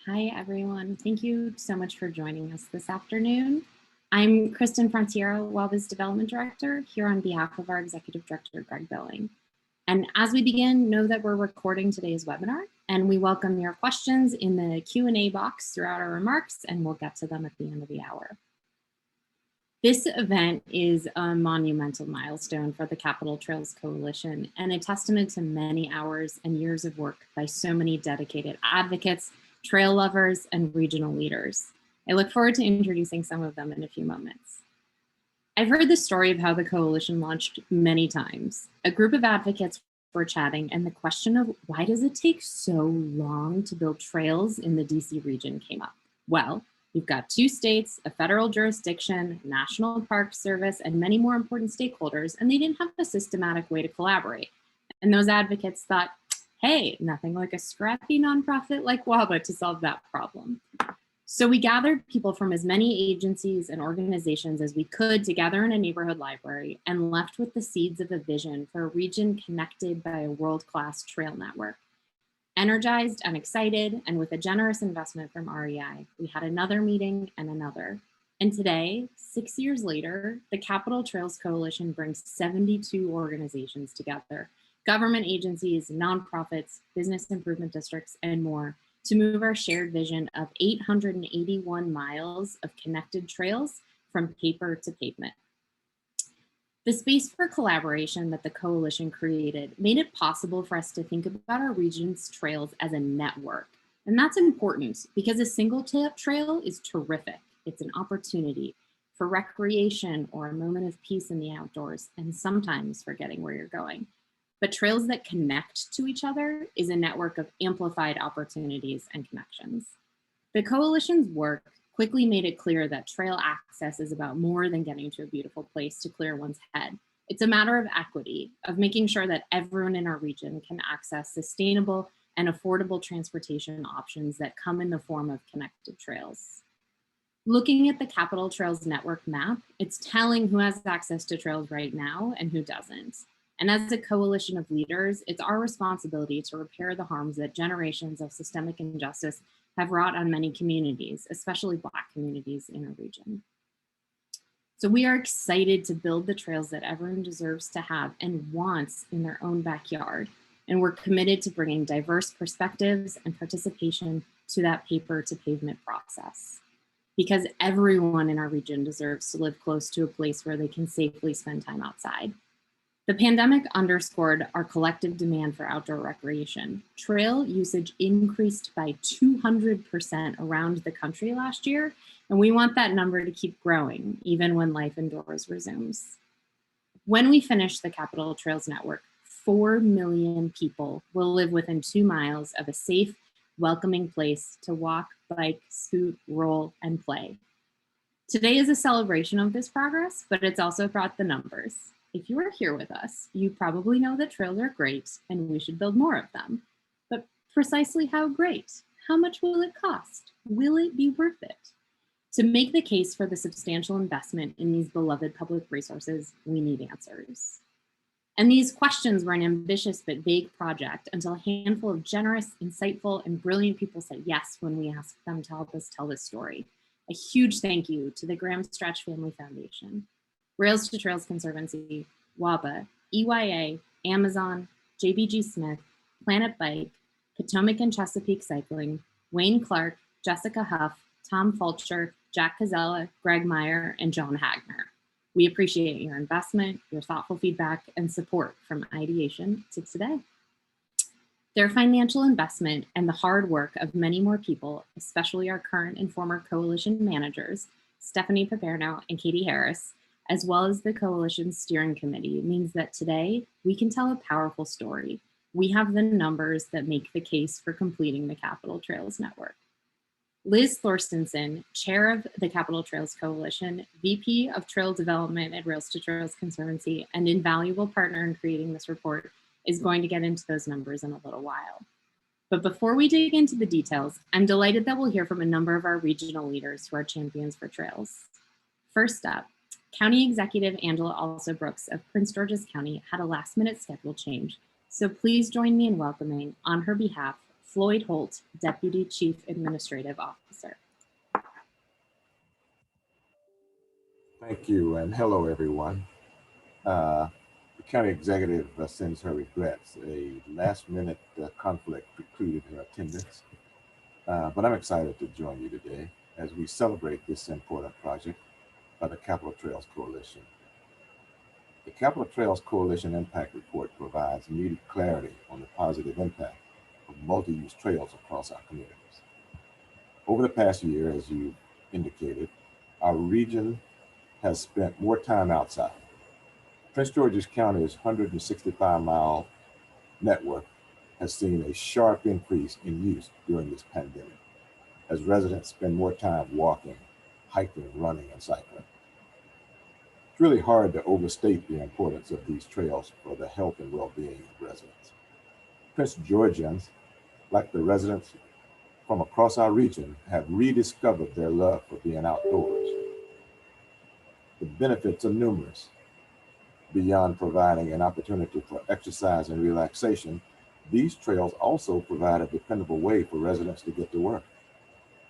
Hi, everyone. Thank you so much for joining us this afternoon. I'm Kristen Frontiero, WABA's Development Director, here on behalf of our Executive Director, Greg Billing. And as we begin, know that we're recording today's webinar, and we welcome your questions in the Q&A box throughout our remarks, and we'll get to them at the end of the hour. This event is a monumental milestone for the Capitol Trails Coalition and a testament to many hours and years of work by so many dedicated advocates, trail lovers, and regional leaders. I look forward to introducing some of them in a few moments. I've heard the story of how the coalition launched many times. A group of advocates were chatting, and the question of why does it take so long to build trails in the DC region came up. Well, you've got 2 states, a federal jurisdiction, National Park Service, and many more important stakeholders, and they didn't have a systematic way to collaborate. And those advocates thought, hey, nothing like a scrappy nonprofit like WABA to solve that problem. So we gathered people from as many agencies and organizations as we could together in a neighborhood library and left with the seeds of a vision for a region connected by a world-class trail network. Energized and excited, and with a generous investment from REI, we had another meeting and another. And today, 6 years later, the Capitol Trails Coalition brings 72 organizations together, government agencies, nonprofits, business improvement districts, and more, to move our shared vision of 881 miles of connected trails from paper to pavement. The space for collaboration that the coalition created made it possible for us to think about our region's trails as a network. And that's important because a single trail is terrific. It's an opportunity for recreation or a moment of peace in the outdoors, and sometimes forgetting where you're going. But trails that connect to each other is a network of amplified opportunities and connections. The coalition's work quickly made it clear that trail access is about more than getting to a beautiful place to clear one's head. It's a matter of equity, of making sure that everyone in our region can access sustainable and affordable transportation options that come in the form of connected trails. Looking at the Capitol Trails Network map, it's telling who has access to trails right now and who doesn't. And as a coalition of leaders, it's our responsibility to repair the harms that generations of systemic injustice have wrought on many communities, especially Black communities in our region. So we are excited to build the trails that everyone deserves to have and wants in their own backyard. And we're committed to bringing diverse perspectives and participation to that paper to pavement process. Because everyone in our region deserves to live close to a place where they can safely spend time outside. The pandemic underscored our collective demand for outdoor recreation. Trail usage increased by 200% around the country last year, and we want that number to keep growing, even when life indoors resumes. When we finish the Capitol Trails Network, 4 million people will live within 2 miles of a safe, welcoming place to walk, bike, scoot, roll, and play. Today is a celebration of this progress, but it's also about the numbers. If you are here with us, you probably know that trails are great and we should build more of them. But precisely how great? How much will it cost? Will it be worth it? To make the case for the substantial investment in these beloved public resources, we need answers. And these questions were an ambitious but vague project until a handful of generous, insightful, and brilliant people said yes when we asked them to help us tell this story. A huge thank you to the Graham Stretch Family Foundation, Rails to Trails Conservancy, WABA, EYA, Amazon, JBG Smith, Planet Bike, Potomac and Chesapeake Cycling, Wayne Clark, Jessica Huff, Tom Fulcher, Jack Cazella, Greg Meyer, and John Hagner. We appreciate your investment, your thoughtful feedback, and support from ideation to today. Their financial investment and the hard work of many more people, especially our current and former coalition managers, Stephanie Paperno and Katie Harris, as well as the coalition's steering committee, means that today we can tell a powerful story. We have the numbers that make the case for completing the Capitol Trails Network. Liz Thorstenson, chair of the Capitol Trails Coalition, VP of Trail Development at Rails to Trails Conservancy, and invaluable partner in creating this report, is going to get into those numbers in a little while. But before we dig into the details, I'm delighted that we'll hear from a number of our regional leaders who are champions for trails. First up, County Executive Angela Also Brooks of Prince George's County had a last-minute schedule change, so please join me in welcoming, on her behalf, Floyd Holt, Deputy Chief Administrative Officer. Thank you, and hello, everyone. The county executive sends her regrets. A last-minute conflict precluded her attendance, but I'm excited to join you today as we celebrate this important project by the Capitol Trails Coalition. The Capitol Trails Coalition Impact Report provides needed clarity on the positive impact of multi-use trails across our communities. Over the past year, as you indicated, our region has spent more time outside. Prince George's County's 165-mile network has seen a sharp increase in use during this pandemic, as residents spend more time walking, hiking, running, and cycling. It's really hard to overstate the importance of these trails for the health and well-being of residents. Prince Georgians, like the residents from across our region, have rediscovered their love for being outdoors. The benefits are numerous. Beyond providing an opportunity for exercise and relaxation, these trails also provide a dependable way for residents to get to work.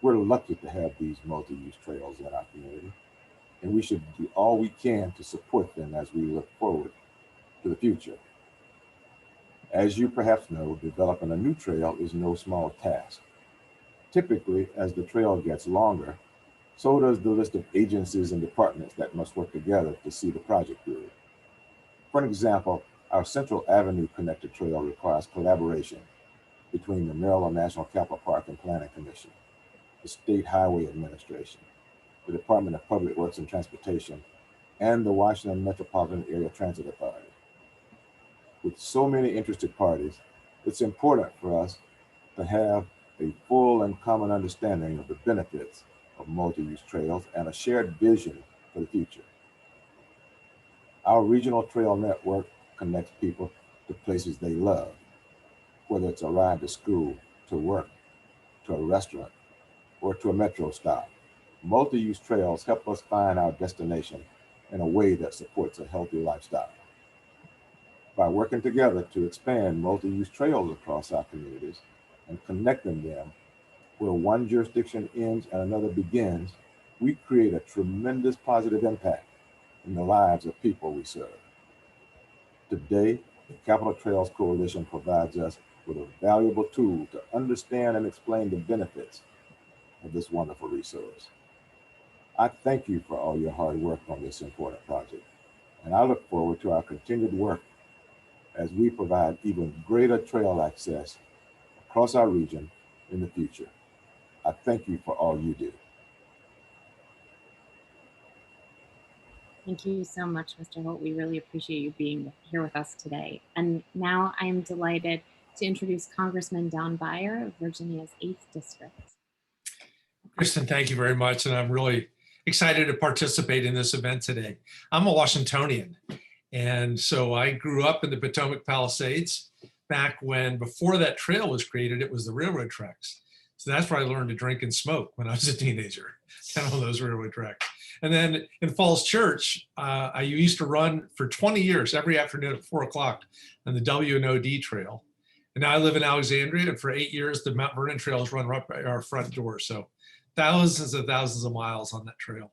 We're lucky to have these multi-use trails in our community, and we should do all we can to support them as we look forward to the future. As you perhaps know, developing a new trail is no small task. Typically, as the trail gets longer, so does the list of agencies and departments that must work together to see the project through. For example, our Central Avenue Connected Trail requires collaboration between the Maryland National Capital Park and Planning Commission, the State Highway Administration, the Department of Public Works and Transportation, and the Washington Metropolitan Area Transit Authority. With so many interested parties, it's important for us to have a full and common understanding of the benefits of multi-use trails and a shared vision for the future. Our regional trail network connects people to places they love, whether it's a ride to school, to work, to a restaurant, or to a metro stop. Multi-use trails help us find our destination in a way that supports a healthy lifestyle. By working together to expand multi-use trails across our communities and connecting them where one jurisdiction ends and another begins, we create a tremendous positive impact in the lives of people we serve. Today, the Capitol Trails Coalition provides us with a valuable tool to understand and explain the benefits of this wonderful resource. I thank you for all your hard work on this important project, and I look forward to our continued work as we provide even greater trail access across our region in the future. I thank you for all you do. Thank you so much, Mr. Holt. We really appreciate you being here with us today. And now I am delighted to introduce Congressman Don Beyer of Virginia's 8th District. Kristen, thank you very much. And I'm really excited to participate in this event today. I'm a Washingtonian. And so I grew up in the Potomac Palisades back when, before that trail was created, it was the railroad tracks. So that's where I learned to drink and smoke when I was a teenager, kind of on those railroad tracks. And then in Falls Church, I used to run for 20 years every afternoon at 4 o'clock on the W&OD trail. And now I live in Alexandria, and for 8 years, the Mount Vernon trails run right by our front door. So thousands and thousands of miles on that trail.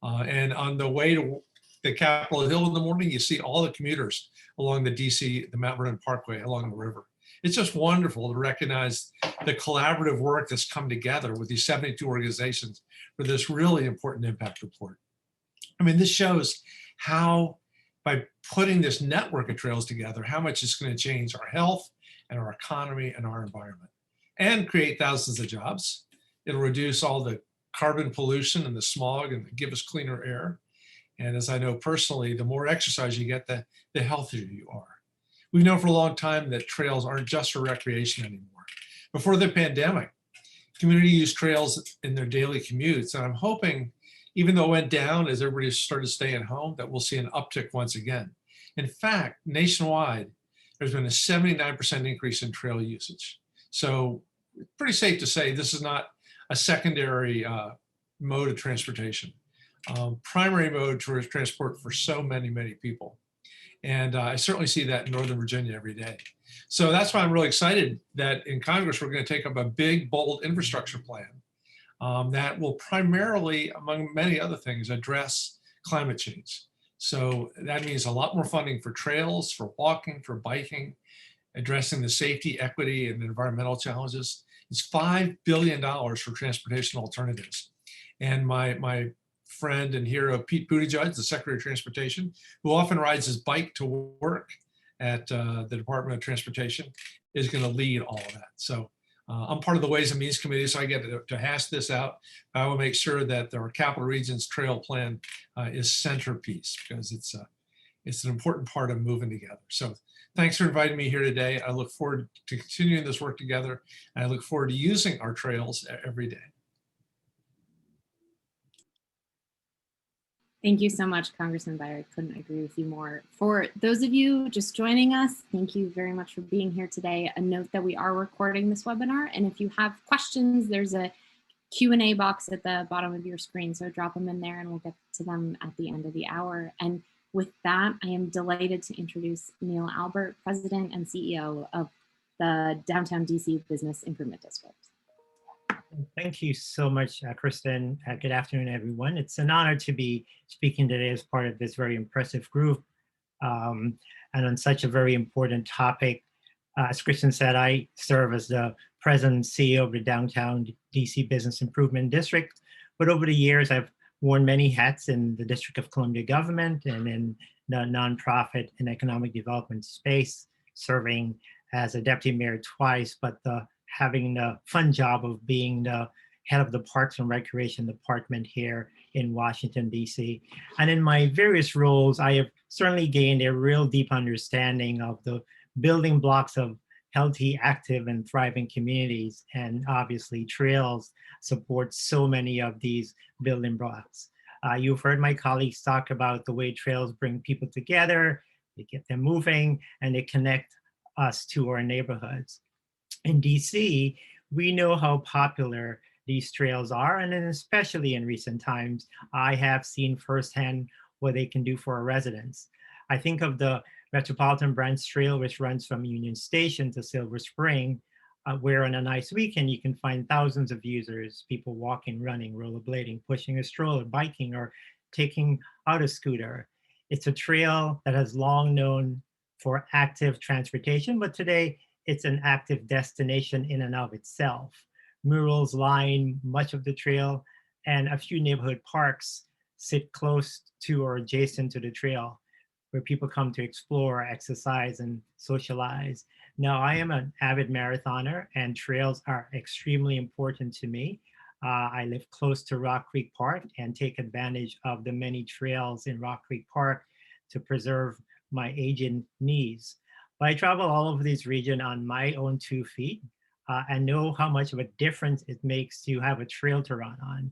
And on the way to the Capitol Hill in the morning, you see all the commuters along the Mount Vernon Parkway along the river. It's just wonderful to recognize the collaborative work that's come together with these 72 organizations for this really important impact report. I mean, this shows how, by putting this network of trails together, how much it's going to change our health and our economy and our environment and create thousands of jobs. It'll reduce all the carbon pollution and the smog and give us cleaner air. And as I know personally, the more exercise you get, the healthier you are. We've known for a long time that trails aren't just for recreation anymore. Before the pandemic, community used trails in their daily commutes. And I'm hoping, even though it went down as everybody started staying home, that we'll see an uptick once again. In fact, nationwide, there's been a 79% increase in trail usage. So pretty safe to say this is not a secondary mode of transportation. Primary mode to transport for so many, many people. And I certainly see that in Northern Virginia every day. So that's why I'm really excited that in Congress, we're going to take up a big, bold infrastructure plan that will primarily, among many other things, address climate change. So that means a lot more funding for trails, for walking, for biking, addressing the safety, equity, and environmental challenges. It's $5 billion for transportation alternatives. And my friend and hero, Pete Buttigieg, the Secretary of Transportation, who often rides his bike to work at the Department of Transportation, is going to lead all of that. So I'm part of the Ways and Means Committee, so I get to hash this out. I will make sure that our Capital Regions Trail Plan is centerpiece, because it's an important part of moving together. So thanks for inviting me here today. I look forward to continuing this work together, and I look forward to using our trails every day. Thank you so much, Congressman Byer. I couldn't agree with you more. For those of you just joining us, thank you very much for being here today. A note that we are recording this webinar, and if you have questions, there's a Q&A box at the bottom of your screen, so drop them in there and we'll get to them at the end of the hour. And with that, I am delighted to introduce Neil Albert, President and CEO of the Downtown DC Business Improvement District. Thank you so much, Kristen. Good afternoon, everyone. It's an honor to be speaking today as part of this very impressive group and on such a very important topic. As Kristen said, I serve as the President and CEO of the Downtown DC Business Improvement District. But over the years, I've worn many hats in the District of Columbia government and in the nonprofit and economic development space, serving as a deputy mayor twice, but having the fun job of being the head of the Parks and Recreation Department here in Washington, D.C. And in my various roles, I have certainly gained a real deep understanding of the building blocks of healthy, active, and thriving communities. And obviously, trails support so many of these building blocks. You've heard my colleagues talk about the way trails bring people together, they get them moving, and they connect us to our neighborhoods. In DC, we know how popular these trails are, and then especially in recent times, I have seen firsthand what they can do for our residents. I think of the Metropolitan Branch Trail, which runs from Union Station to Silver Spring, where on a nice weekend, you can find thousands of users, people walking, running, rollerblading, pushing a stroller, biking, or taking out a scooter. It's a trail that has long known for active transportation, but today, it's an active destination in and of itself. Murals line much of the trail, and a few neighborhood parks sit close to or adjacent to the trail, where people come to explore, exercise, and socialize. Now, I am an avid marathoner, and trails are extremely important to me. I live close to Rock Creek Park and take advantage of the many trails in Rock Creek Park to preserve my aging knees. But I travel all over this region on my own 2 feet and know how much of a difference it makes to have a trail to run on.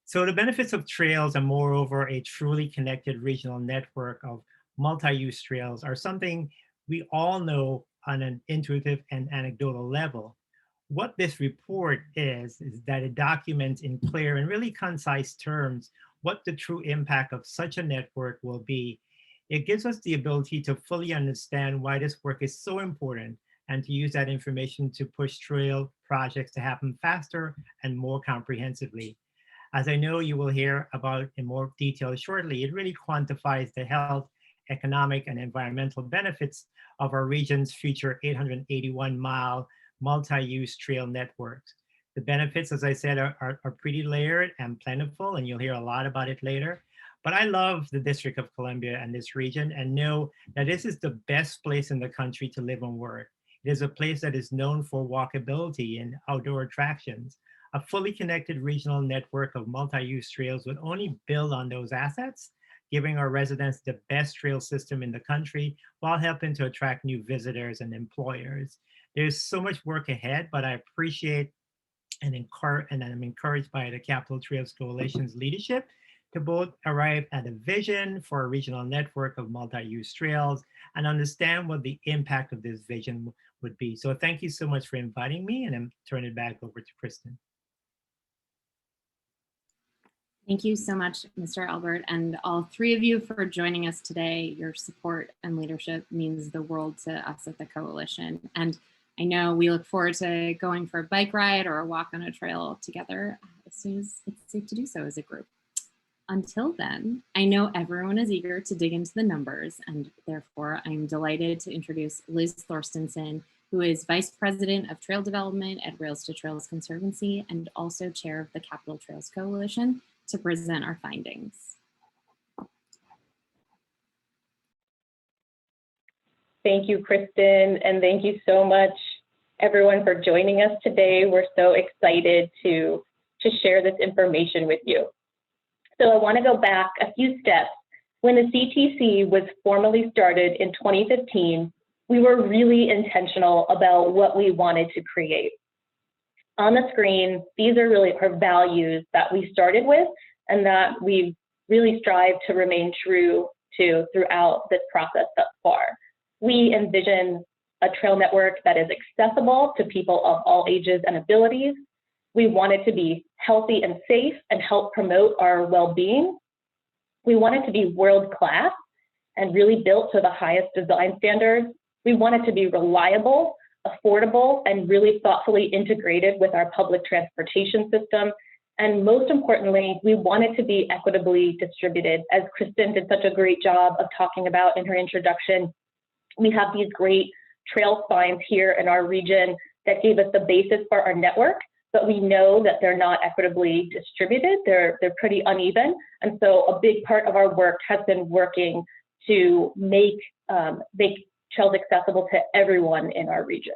So the benefits of trails and moreover a truly connected regional network of multi-use trails are something we all know on an intuitive and anecdotal level. What this report is that it documents in clear and really concise terms what the true impact of such a network will be. It gives us the ability to fully understand why this work is so important and to use that information to push trail projects to happen faster and more comprehensively. As I know you will hear about in more detail shortly, it really quantifies the health, economic, and environmental benefits of our region's future 881-mile multi-use trail networks. The benefits, as I said, are pretty layered and plentiful, and you'll hear a lot about it later. But I love the District of Columbia and this region and know that this is the best place in the country to live and work. It is a place that is known for walkability and outdoor attractions. A fully connected regional network of multi-use trails would only build on those assets, giving our residents the best trail system in the country while helping to attract new visitors and employers. There's so much work ahead, but I appreciate and I'm encouraged by the Capital Trails Coalition's leadership to both arrive at a vision for a regional network of multi-use trails and understand what the impact of this vision would be. So thank you so much for inviting me, and I'm turning it back over to Kristen. Thank you so much, Mr. Albert, and all three of you for joining us today. Your support and leadership means the world to us at the Coalition. And I know we look forward to going for a bike ride or a walk on a trail together as soon as it's safe to do so as a group. Until then, I know everyone is eager to dig into the numbers, and therefore I'm delighted to introduce Liz Thorstenson, who is Vice President of Trail Development at Rails to Trails Conservancy and also Chair of the Capital Trails Coalition, to present our findings. Thank you, Kristen, and thank you so much, everyone, for joining us today. We're so excited to share this information with you. So I want to go back a few steps. When the CTC was formally started in 2015, we were really intentional about what we wanted to create. On the screen, these are really our values that we started with and that we've really strived to remain true to throughout this process thus far. We envision a trail network that is accessible to people of all ages and abilities. We want it to be healthy and safe and help promote our well-being. We want it to be world-class and really built to the highest design standards. We want it to be reliable, affordable, and really thoughtfully integrated with our public transportation system. And most importantly, we want it to be equitably distributed. As Kristen did such a great job of talking about in her introduction, we have these great trail spines here in our region that gave us the basis for our network, but we know that they're not equitably distributed. They're pretty uneven. And so a big part of our work has been working to make trails accessible to everyone in our region.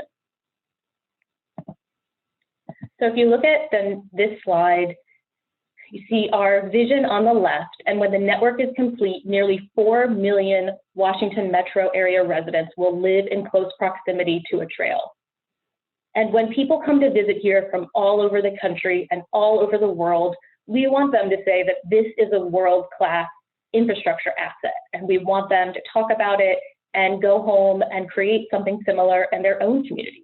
So if you look at this slide, you see our vision on the left, and when the network is complete, nearly 4 million Washington metro area residents will live in close proximity to a trail. And when people come to visit here from all over the country and all over the world, we want them to say that this is a world-class infrastructure asset, and we want them to talk about it and go home and create something similar in their own communities.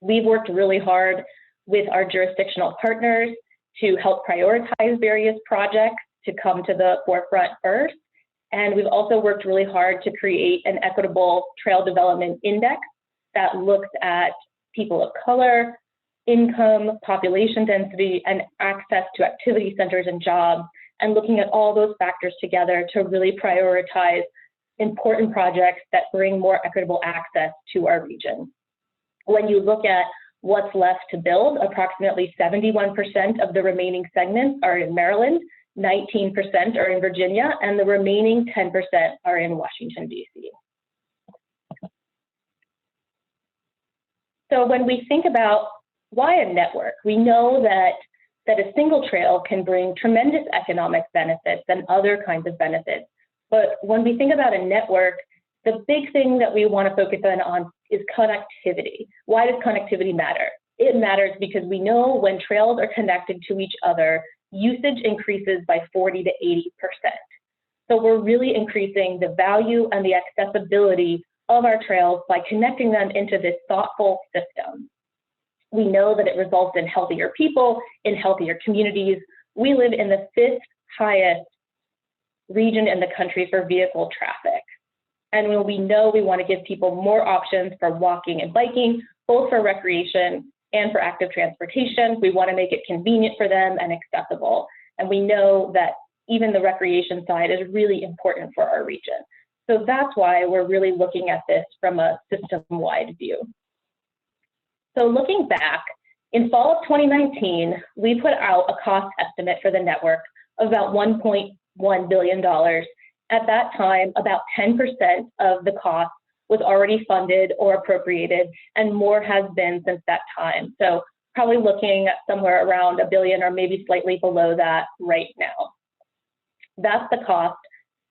We've worked really hard with our jurisdictional partners to help prioritize various projects to come to the forefront first. And we've also worked really hard to create an equitable trail development index that looks at people of color, income, population density, and access to activity centers and jobs, and looking at all those factors together to really prioritize important projects that bring more equitable access to our region. When you look at what's left to build, approximately 71% of the remaining segments are in Maryland, 19% are in Virginia, and the remaining 10% are in Washington, D.C. So when we think about why a network, we know that a single trail can bring tremendous economic benefits and other kinds of benefits. But when we think about a network, the big thing that we want to focus on is connectivity. Why does connectivity matter? It matters because we know when trails are connected to each other, usage increases by 40 to 80%. So we're really increasing the value and the accessibility of our trails by connecting them into this thoughtful system. We know that it results in healthier people, in healthier communities. We live in the 5th highest region in the country for vehicle traffic. And when we know we want to give people more options for walking and biking, both for recreation and for active transportation, we want to make it convenient for them and accessible. And we know that even the recreation side is really important for our region. So that's why we're really looking at this from a system-wide view. So looking back, in fall of 2019, we put out a cost estimate for the network of about $1.1 billion. At that time, about 10% of the cost was already funded or appropriated, and more has been since that time. So probably looking at somewhere around $1 billion or maybe slightly below that right now. That's the cost.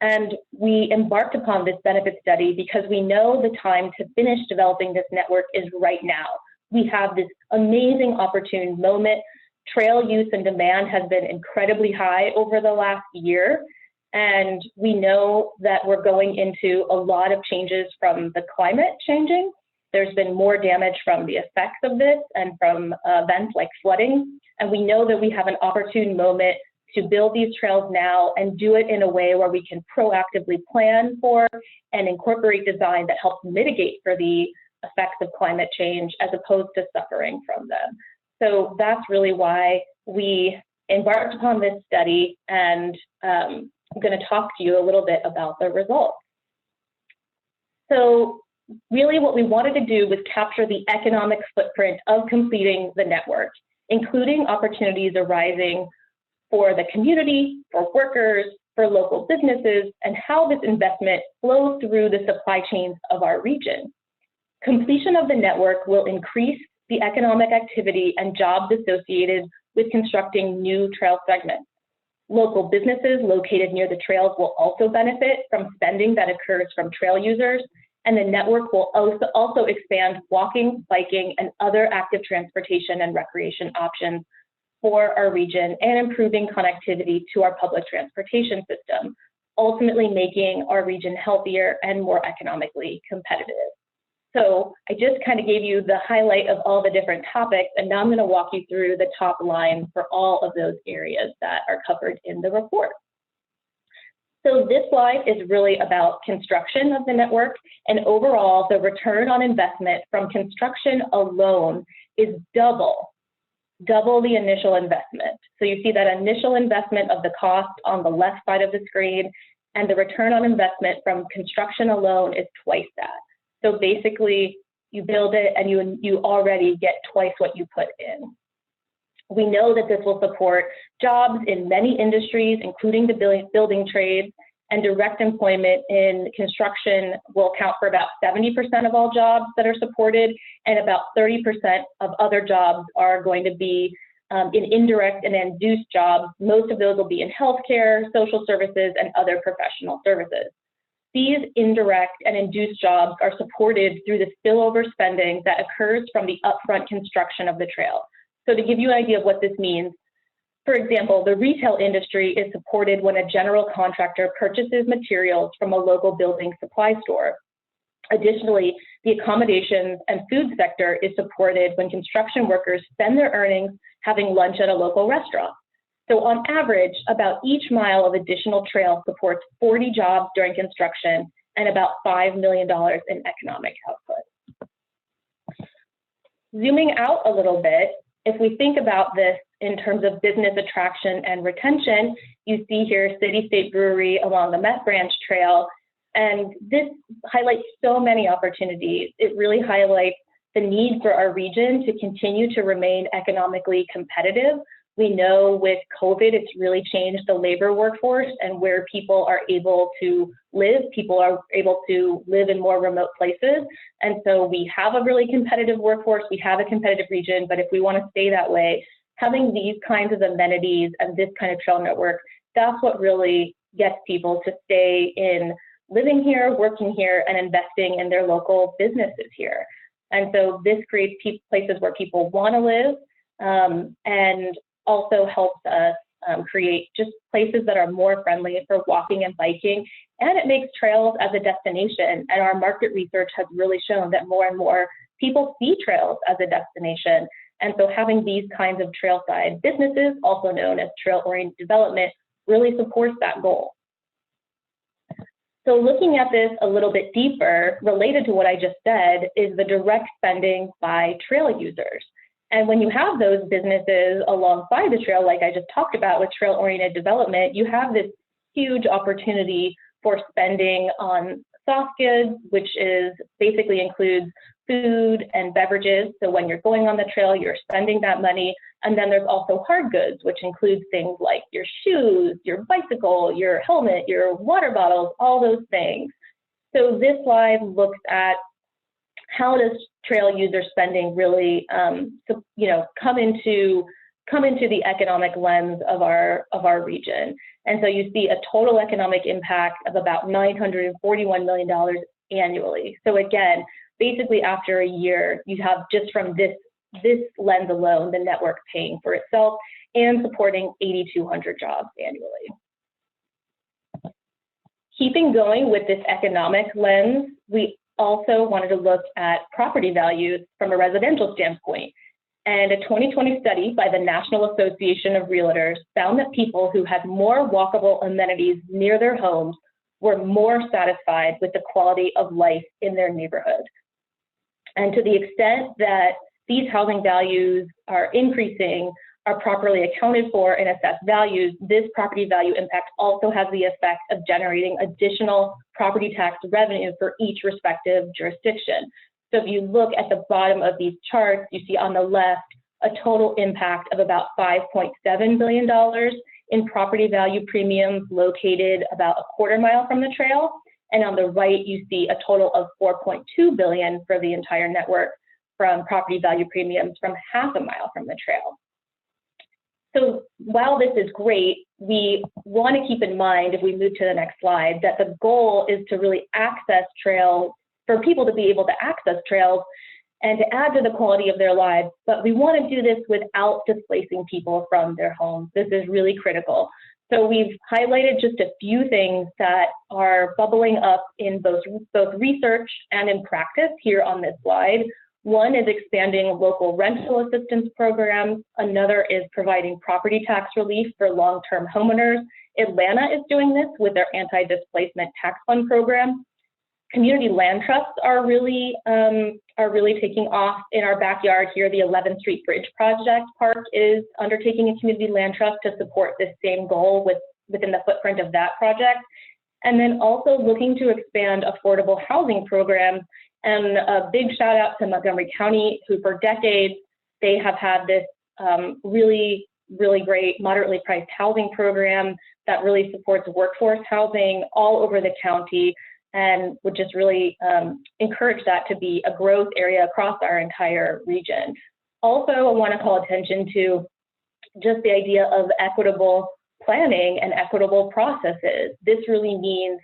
And we embarked upon this benefit study because we know the time to finish developing this network is right now. We have this amazing opportune moment. Trail use and demand has been incredibly high over the last year. And we know that we're going into a lot of changes from the climate changing. There's been more damage from the effects of this and from events like flooding. And we know that we have an opportune moment to build these trails now and do it in a way where we can proactively plan for and incorporate design that helps mitigate for the effects of climate change as opposed to suffering from them. So that's really why we embarked upon this study, and I'm going to talk to you a little bit about the results. So really what we wanted to do was capture the economic footprint of completing the network, including opportunities arising for the community, for workers, for local businesses, and how this investment flows through the supply chains of our region. Completion of the network will increase the economic activity and jobs associated with constructing new trail segments. Local businesses located near the trails will also benefit from spending that occurs from trail users, and the network will also expand walking, biking, and other active transportation and recreation options for our region and improving connectivity to our public transportation system, ultimately making our region healthier and more economically competitive. So I just kind of gave you the highlight of all the different topics, and now I'm going to walk you through the top line for all of those areas that are covered in the report. So this slide is really about construction of the network, and overall the return on investment from construction alone is double the initial investment. So you see that initial investment of the cost on the left side of the screen, and the return on investment from construction alone is twice that. So basically, you build it and you already get twice what you put in. We know that this will support jobs in many industries, including the building trades, and direct employment in construction will account for about 70% of all jobs that are supported, and about 30% of other jobs are going to be in indirect and induced jobs. Most of those will be in healthcare, social services, and other professional services. These indirect and induced jobs are supported through the spillover spending that occurs from the upfront construction of the trail. So to give you an idea of what this means, for example, the retail industry is supported when a general contractor purchases materials from a local building supply store. Additionally, the accommodations and food sector is supported when construction workers spend their earnings having lunch at a local restaurant. So on average, about each mile of additional trail supports 40 jobs during construction and about $5 million in economic output. Zooming out a little bit, if we think about this in terms of business attraction and retention, you see here City State Brewery along the Met Branch Trail, and this highlights so many opportunities. It really highlights the need for our region to continue to remain economically competitive. We know with COVID, it's really changed the labor workforce and where people are able to live. People are able to live in more remote places. And so we have a really competitive workforce, we have a competitive region, but if we want to stay that way, having these kinds of amenities and this kind of trail network, that's what really gets people to stay in living here, working here, and investing in their local businesses here. And so this creates places where people want to live, and also helps us create just places that are more friendly for walking and biking, and it makes trails as a destination. And our market research has really shown that more and more people see trails as a destination. And so having these kinds of trailside businesses, also known as trail-oriented development, really supports that goal. So looking at this a little bit deeper, related to what I just said, is the direct spending by trail users. And when you have those businesses alongside the trail, like I just talked about with trail-oriented development, you have this huge opportunity for spending on soft goods, which is basically includes food and beverages. So when you're going on the trail, you're spending that money. And then there's also hard goods, which includes things like your shoes, your bicycle, your helmet, your water bottles, all those things. So this slide looks at how does trail user spending really come into the economic lens of our region. And so you see a total economic impact of about $941 million annually. So again, basically after a year, you have just from this lens alone, the network paying for itself and supporting 8,200 jobs annually. Keeping going with this economic lens, we also wanted to look at property values from a residential standpoint. And a 2020 study by the National Association of Realtors found that people who had more walkable amenities near their homes were more satisfied with the quality of life in their neighborhood. And to the extent that these housing values are increasing, are properly accounted for and assessed values, this property value impact also has the effect of generating additional property tax revenue for each respective jurisdiction. So if you look at the bottom of these charts, you see on the left a total impact of about $5.7 billion in property value premiums located about a quarter mile from the trail. And on the right, you see a total of $4.2 billion for the entire network from property value premiums from half a mile from the trail. So while this is great, we want to keep in mind, if we move to the next slide, that the goal is to really access trails, for people to be able to access trails and to add to the quality of their lives. But we want to do this without displacing people from their homes. This is really critical. So we've highlighted just a few things that are bubbling up in both research and in practice here on this slide. One is expanding local rental assistance programs. Another is providing property tax relief for long-term homeowners. Atlanta is doing this with their anti-displacement tax fund program. Community land trusts are really taking off in our backyard here. The 11th Street Bridge Project Park is undertaking a community land trust to support this same goal within the footprint of that project. And then also looking to expand affordable housing programs. And a big shout out to Montgomery County, who for decades, they have had this really great moderately priced housing program that really supports workforce housing all over the county, and would just really encourage that to be a growth area across our entire region. Also, I want to call attention to just the idea of equitable planning and equitable processes. This really means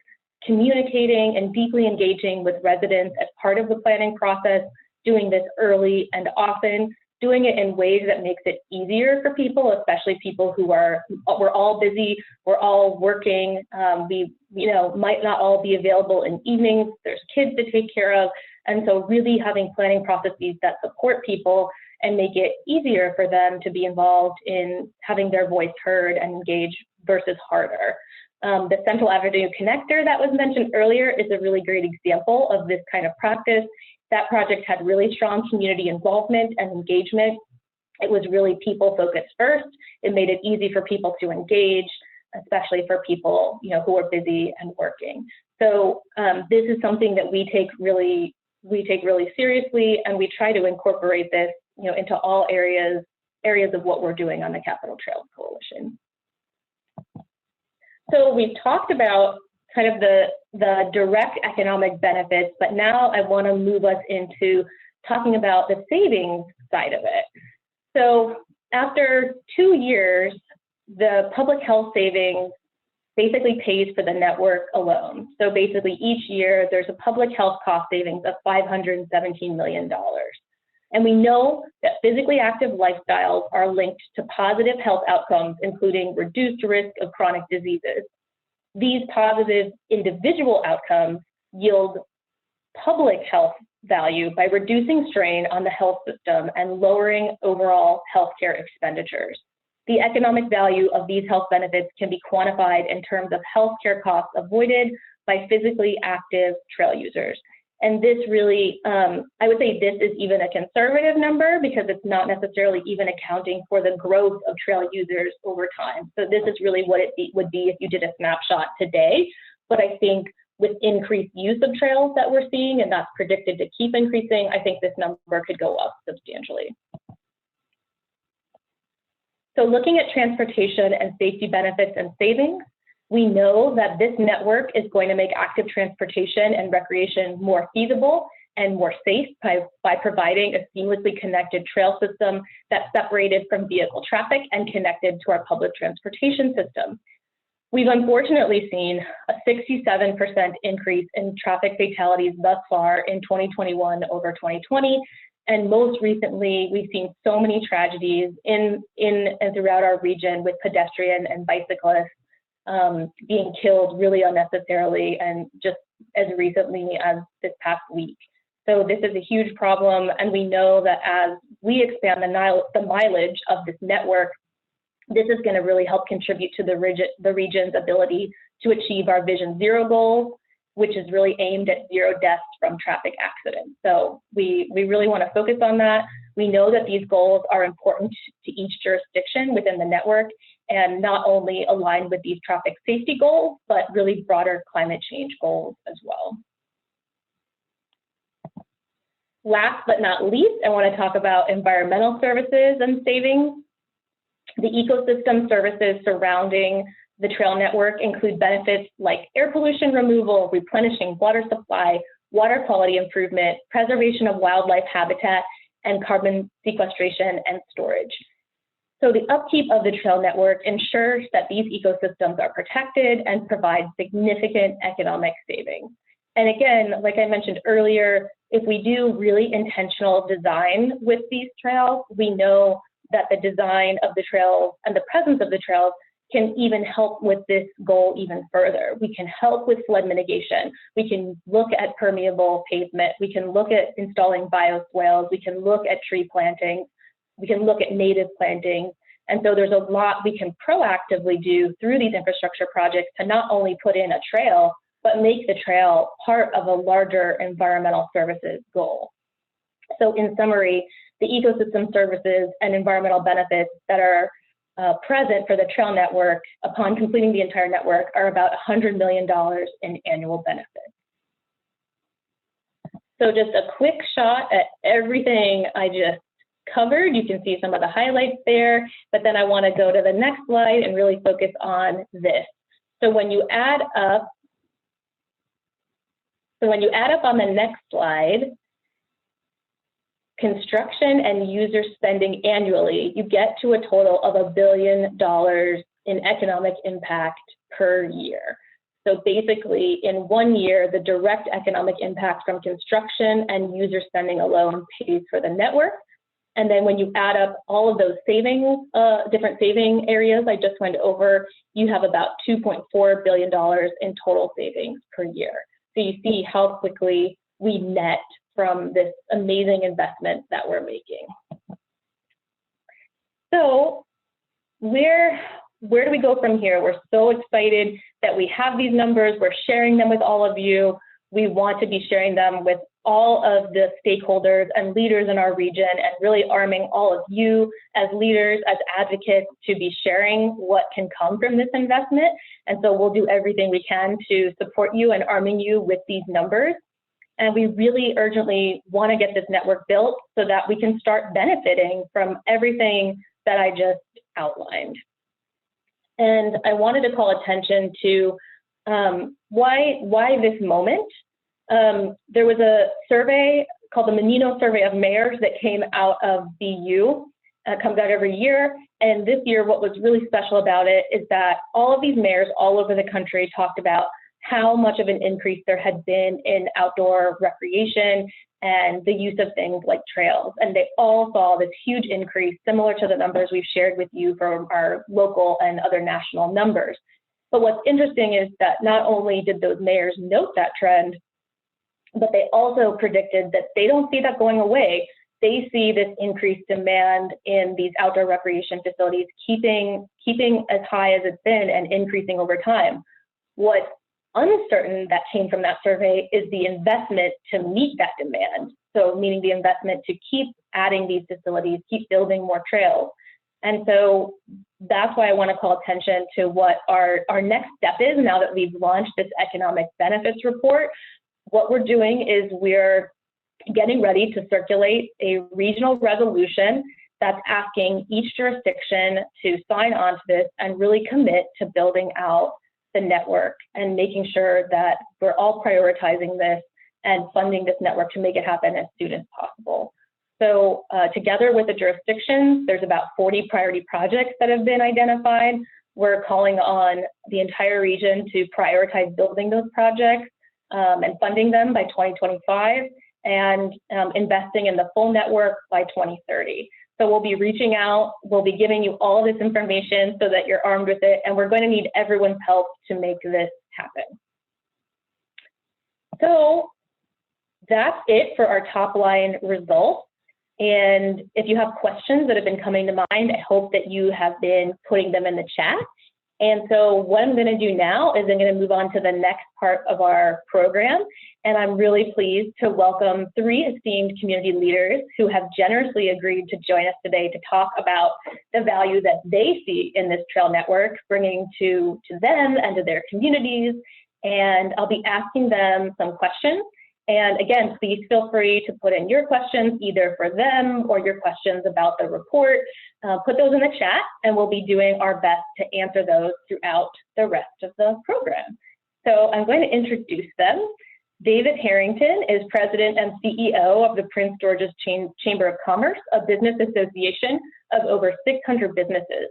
communicating and deeply engaging with residents as part of the planning process, doing this early and often, doing it in ways that makes it easier for people, especially people who we're all busy, we're all working, we might not all be available in evenings, there's kids to take care of, and so really having planning processes that support people and make it easier for them to be involved in having their voice heard and engaged versus harder. The Central Avenue Connector that was mentioned earlier is a really great example of this kind of practice. That project had really strong community involvement and engagement. It was really people focused first. It made it easy for people to engage, especially for people who are busy and working. So this is something that we take really seriously, and we try to incorporate this into all areas of what we're doing on the Capitol Trails Coalition. So we've talked about kind of the direct economic benefits, but now I want to move us into talking about the savings side of it. So after 2 years, the public health savings basically pays for the network alone. So basically each year there's a public health cost savings of $517 million. And we know that physically active lifestyles are linked to positive health outcomes, including reduced risk of chronic diseases. These positive individual outcomes yield public health value by reducing strain on the health system and lowering overall healthcare expenditures. The economic value of these health benefits can be quantified in terms of healthcare costs avoided by physically active trail users. And this really, I would say this is even a conservative number because it's not necessarily even accounting for the growth of trail users over time. So this is really what it would be if you did a snapshot today. But I think with increased use of trails that we're seeing, and that's predicted to keep increasing, I think this number could go up substantially. So looking at transportation and safety benefits and savings, we know that this network is going to make active transportation and recreation more feasible and more safe by providing a seamlessly connected trail system that's separated from vehicle traffic and connected to our public transportation system. We've unfortunately seen a 67% increase in traffic fatalities thus far in 2021 over 2020. And most recently, we've seen so many tragedies in and throughout our region with pedestrian and bicyclists being killed really unnecessarily, and just as recently as this past week. So this is a huge problem, and we know that as we expand the mileage of this network, this is going to really help contribute to the region's ability to achieve our Vision Zero goals, which is really aimed at 0 deaths from traffic accidents. So we really want to focus on that. We know that these goals are important to each jurisdiction within the network, and not only aligned with these traffic safety goals, but really broader climate change goals as well. Last but not least, I want to talk about environmental services and savings. The ecosystem services surrounding the trail network include benefits like air pollution removal, replenishing water supply, water quality improvement, preservation of wildlife habitat, and carbon sequestration and storage. So the upkeep of the trail network ensures that these ecosystems are protected and provide significant economic savings. And again, like I mentioned earlier, if we do really intentional design with these trails, we know that the design of the trails and the presence of the trails can even help with this goal even further. We can help with flood mitigation. We can look at permeable pavement. We can look at installing bioswales. We can look at tree planting. We can look at native plantings. And so there's a lot we can proactively do through these infrastructure projects to not only put in a trail, but make the trail part of a larger environmental services goal. So in summary, the ecosystem services and environmental benefits that are present for the trail network upon completing the entire network are about $100 million in annual benefits. So just a quick shot at everything I just covered. You can see some of the highlights there, but then I want to go to the next slide and really focus on this. So when you add up on the next slide, construction and user spending annually, you get to a total of $1 billion in economic impact per year. So basically, in 1 year, the direct economic impact from construction and user spending alone pays for the network. And then when you add up all of those savings, different saving areas I just went over, you have about $2.4 billion in total savings per year. So you see how quickly we net from this amazing investment that we're making. So where do we go from here? We're so excited that we have these numbers. We're sharing them with all of you. We want to be sharing them with all of the stakeholders and leaders in our region, and really arming all of you as leaders, as advocates, to be sharing what can come from this investment. And so we'll do everything we can to support you and arming you with these numbers. And we really urgently want to get this network built so that we can start benefiting from everything that I just outlined. And I wanted to call attention to why this moment. There was a survey called the Menino Survey of Mayors that came out of BU. Comes out every year. And this year, what was really special about it is that all of these mayors all over the country talked about how much of an increase there had been in outdoor recreation and the use of things like trails. And they all saw this huge increase, similar to the numbers we've shared with you from our local and other national numbers. But what's interesting is that not only did those mayors note that trend, but they also predicted that they don't see that going away. They see this increased demand in these outdoor recreation facilities keeping as high as it's been and increasing over time. What's uncertain that came from that survey is the investment to meet that demand. So meaning the investment to keep adding these facilities, keep building more trails. And so that's why I want to call attention to what our next step is now that we've launched this economic benefits report. What we're doing is we're getting ready to circulate a regional resolution that's asking each jurisdiction to sign on to this and really commit to building out the network and making sure that we're all prioritizing this and funding this network to make it happen as soon as possible. So together with the jurisdictions, there's about 40 priority projects that have been identified. We're calling on the entire region to prioritize building those projects and funding them by 2025 and investing in the full network by 2030. So we'll be reaching out, we'll be giving you all of this information so that you're armed with it, and we're going to need everyone's help to make this happen. So that's it for our top line results. And if you have questions that have been coming to mind, I hope that you have been putting them in the chat. And so what I'm going to do now is I'm going to move on to the next part of our program. And I'm really pleased to welcome 3 esteemed community leaders who have generously agreed to join us today to talk about the value that they see in this trail network, bringing to them and to their communities. And I'll be asking them some questions. And again, please feel free to put in your questions either for them or your questions about the report. Put those in the chat and we'll be doing our best to answer those throughout the rest of the program. So I'm going to introduce them. David Harrington is President and CEO of the Prince George's Chamber of Commerce, a business association of over 600 businesses.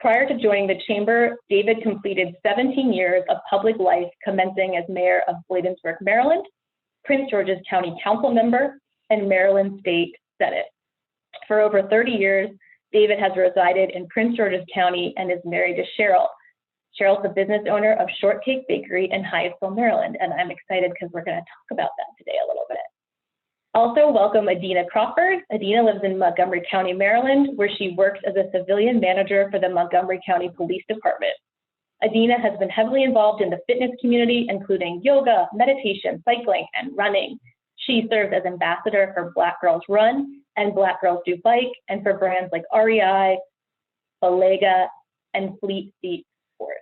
Prior to joining the Chamber, David completed 17 years of public life, commencing as mayor of Bladensburg, Maryland, Prince George's County Council member, and Maryland State Senate. For over 30 years, David has resided in Prince George's County and is married to Cheryl. Cheryl's the business owner of Shortcake Bakery in Hyattsville, Maryland, and I'm excited because we're going to talk about that today a little bit. Also, welcome Medina Crawford. Medina lives in Montgomery County, Maryland, where she works as a civilian manager for the Montgomery County Police Department. Adina has been heavily involved in the fitness community, including yoga, meditation, cycling, and running. She serves as ambassador for Black Girls Run and Black Girls Do Bike, and for brands like REI, Balega, and Fleet Feet Sports.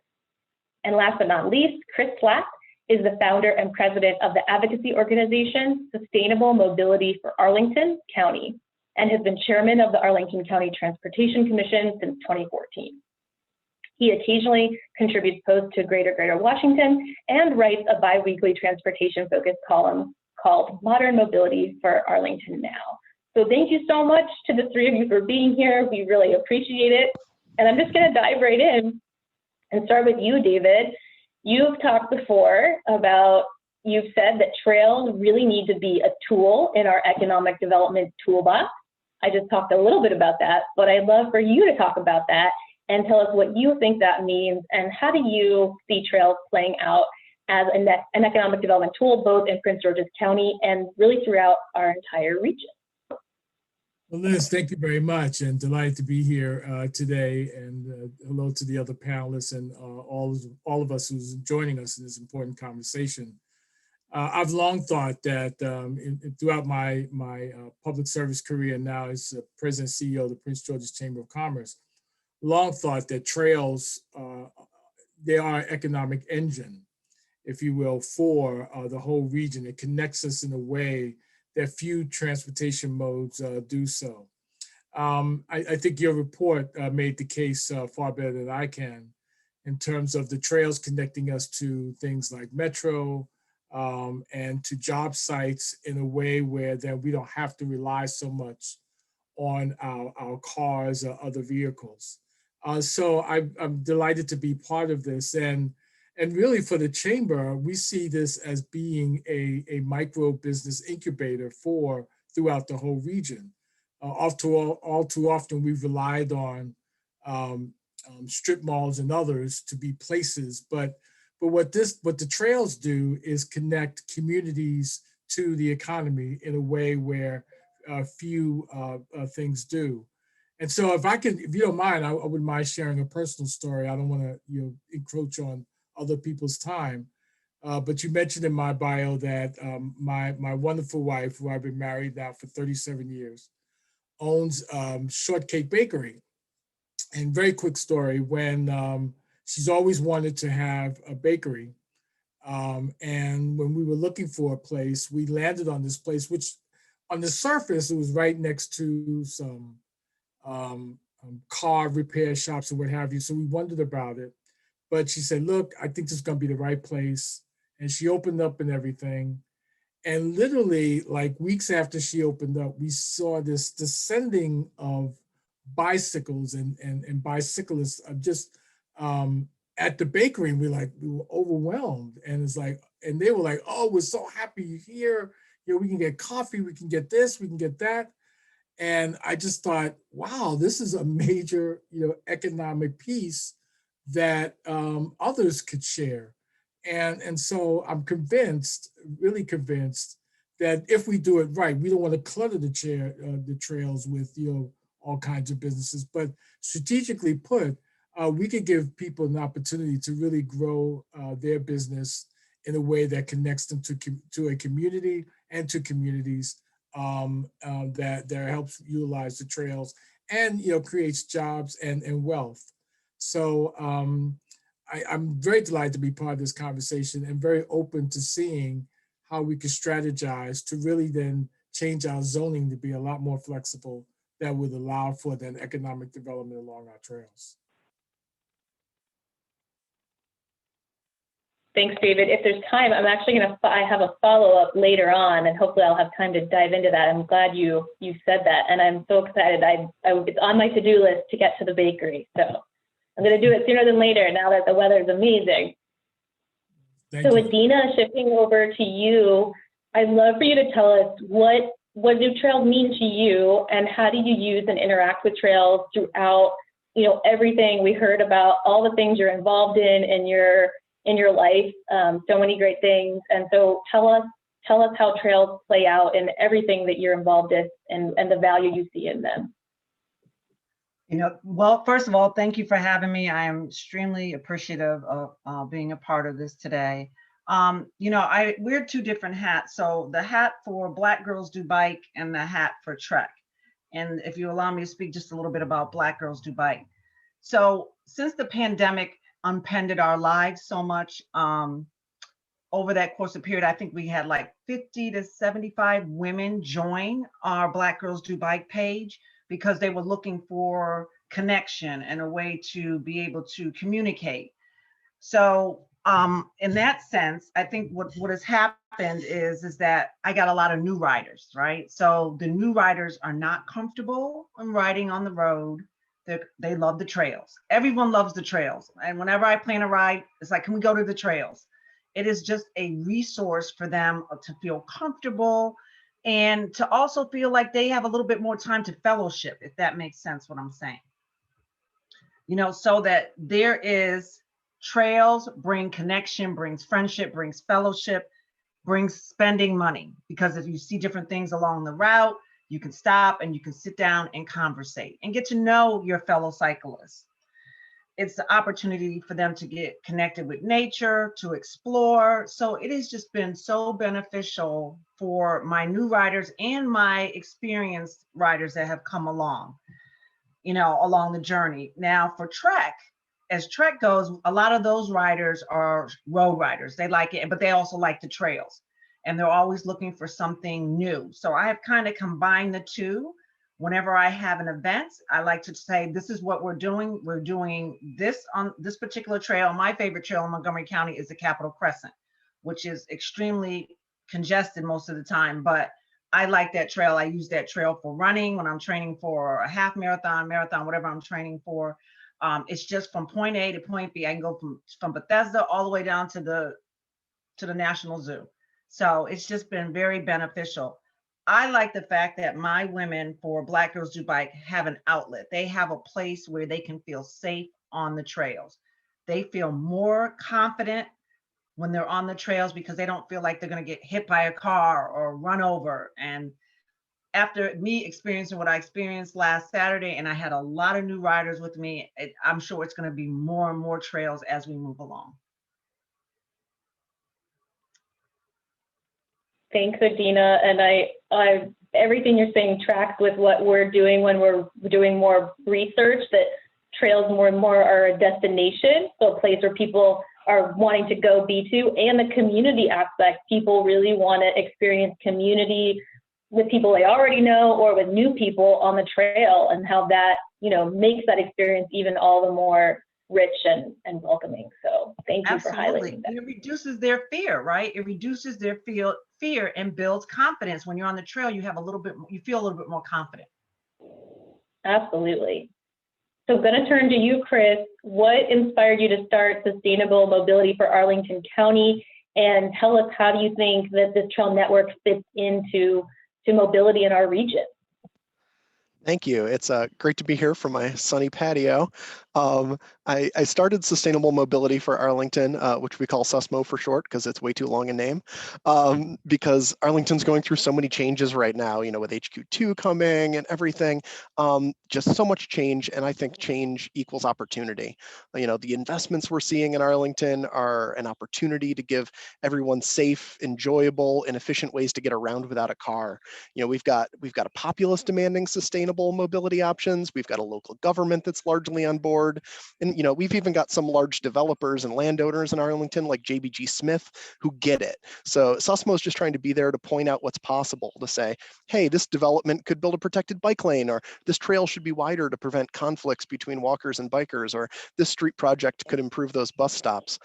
And last but not least, Chris Slack is the founder and president of the advocacy organization Sustainable Mobility for Arlington County, and has been chairman of the Arlington County Transportation Commission since 2014. He occasionally contributes posts to Greater Washington and writes a bi-weekly transportation-focused column called Modern Mobility for Arlington Now. So thank you so much to the 3 of you for being here. We really appreciate it. And I'm just going to dive right in and start with you, David. You've talked before about, you've said that trails really need to be a tool in our economic development toolbox. I just talked a little bit about that, but I'd love for you to talk about that and tell us what you think that means, and how do you see trails playing out as an economic development tool, both in Prince George's County and really throughout our entire region. Well, Liz, thank you very much, and delighted to be here today. And hello to the other panelists and all of us who's joining us in this important conversation. I've long thought that throughout my public service career, now as President and CEO of the Prince George's Chamber of Commerce, long thought that trails, they are an economic engine, if you will, for the whole region. It connects us in a way that few transportation modes do so. I think your report made the case far better than I can in terms of the trails connecting us to things like Metro and to job sites in a way where then we don't have to rely so much on our cars or other vehicles. So I'm delighted to be part of this. And really for the Chamber, we see this as being a micro business incubator throughout the whole region. All too often we've relied on strip malls and others to be places, but what the trails do is connect communities to the economy in a way where few things do. And so if you don't mind, I wouldn't mind sharing a personal story. I don't want to encroach on other people's time. But you mentioned in my bio that my wonderful wife, who I've been married now for 37 years, owns Shortcake Bakery. And very quick story, when she's always wanted to have a bakery. And when we were looking for a place, we landed on this place, which on the surface, it was right next to some car repair shops and what have you. So we wondered about it. But she said, look, I think this is going to be the right place. And she opened up and everything. And literally, like weeks after she opened up, we saw this descending of bicycles and bicyclists just at the bakery. And we were overwhelmed. And it's like, and they were like, oh, we're so happy you're here. We can get coffee, we can get this, we can get that. And I just thought, wow, this is a major, economic piece that others could share. And so I'm convinced, really convinced, that if we do it right, we don't want to clutter the trails with, all kinds of businesses, but strategically put, we could give people an opportunity to really grow their business in a way that connects them to a community and to communities, that helps utilize the trails and creates jobs and wealth. So I'm very delighted to be part of this conversation and very open to seeing how we could strategize to really then change our zoning to be a lot more flexible that would allow for then economic development along our trails. Thanks, David. If there's time, I'm actually I have a follow-up later on, and hopefully I'll have time to dive into that. I'm glad you said that, and I'm so excited. It's on my to-do list to get to the bakery, so I'm going to do it sooner than later now that the weather is amazing. Thank So you. Adina, shifting over to you, I'd love for you to tell us what do trails mean to you, and how do you use and interact with trails throughout, everything we heard about, all the things you're involved in your life, so many great things. And so tell us how trails play out in everything that you're involved in and the value you see in them. Well, first of all, thank you for having me. I am extremely appreciative of being a part of this today. I wear two different hats. So the hat for Black Girls Do Bike and the hat for Trek. And if you allow me to speak just a little bit about Black Girls Do Bike. So since the pandemic upended our lives so much, over that course of period, I think we had like 50 to 75 women join our Black Girls Do Bike page because they were looking for connection and a way to be able to communicate. So in that sense, I think what has happened is that I got a lot of new riders, right? So the new riders are not comfortable in riding on the road. They love the trails. Everyone loves the trails. And whenever I plan a ride, it's like, can we go to the trails? It is just a resource for them to feel comfortable and to also feel like they have a little bit more time to fellowship, if that makes sense what I'm saying. So that there is trails bring connection, brings friendship, brings fellowship, brings spending money. Because if you see different things along the route, you can stop and you can sit down and conversate and get to know your fellow cyclists. It's the opportunity for them to get connected with nature, to explore. So it has just been so beneficial for my new riders and my experienced riders that have come along, along the journey. Now for Trek, as Trek goes, a lot of those riders are road riders. They like it, but they also like the trails. And they're always looking for something new. So I have kind of combined the two. Whenever I have an event, I like to say, this is what we're doing. We're doing this on this particular trail. My favorite trail in Montgomery County is the Capitol Crescent, which is extremely congested most of the time, but I like that trail. I use that trail for running when I'm training for a half marathon, whatever I'm training for. It's just from point A to point B. I can go from Bethesda all the way down to the National Zoo. So it's just been very beneficial. I like the fact that my women for Black Girls Do Bike have an outlet. They have a place where they can feel safe on the trails. They feel more confident when they're on the trails because they don't feel like they're going to get hit by a car or run over. And after me experiencing what I experienced last Saturday, and I had a lot of new riders with me, I'm sure it's going to be more and more trails as we move along. Thanks, Adina. And everything you're saying tracks with what we're doing when we're doing more research, that trails more and more are a destination, so a place where people are wanting to go be to, and the community aspect. People really want to experience community with people they already know or with new people on the trail, and how that, makes that experience even all the more rich and welcoming. So thank you for highlighting that. And it reduces their fear, right? It reduces their fear and builds confidence. When you're on the trail, you feel a little bit more confident. Absolutely. So I'm going to turn to you, Chris. What inspired you to start Sustainable Mobility for Arlington County? And tell us, how do you think that this trail network fits into mobility in our region? Thank you. It's great to be here from my sunny patio. I started Sustainable Mobility for Arlington, which we call SUSMO for short because it's way too long a name, because Arlington's going through so many changes right now, with HQ2 coming and everything, just so much change. And I think change equals opportunity. The investments we're seeing in Arlington are an opportunity to give everyone safe, enjoyable, and efficient ways to get around without a car. We've got a populace demanding sustainable mobility options. We've got a local government that's largely on board. And we've even got some large developers and landowners in Arlington like JBG Smith who get it. So SUSMO is just trying to be there to point out what's possible, to say, hey, this development could build a protected bike lane, or this trail should be wider to prevent conflicts between walkers and bikers, or this street project could improve those bus stops.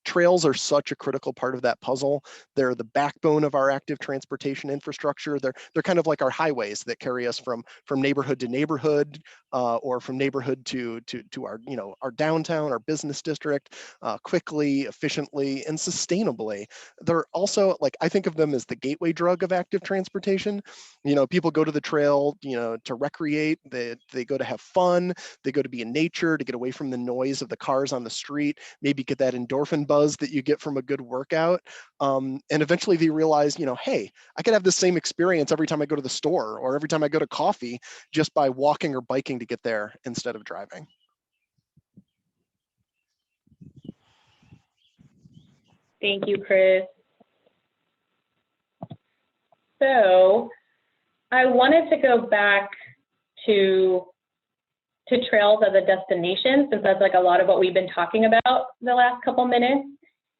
Trails are such a critical part of that puzzle. They're the backbone of our active transportation infrastructure. They're kind of like our highways that carry us from neighborhood to neighborhood, or from neighborhood to our downtown, our business district, quickly, efficiently, and sustainably. They're also, I think of them as the gateway drug of active transportation. People go to the trail, to recreate. They go to have fun. They go to be in nature, to get away from the noise of the cars on the street, maybe get that endorphin buzz that you get from a good workout. And eventually they realize, hey, I could have the same experience every time I go to the store or every time I go to coffee just by walking or biking to get there instead of driving. Thank you, Chris. So I wanted to go back to trails as a destination, since that's a lot of what we've been talking about the last couple minutes.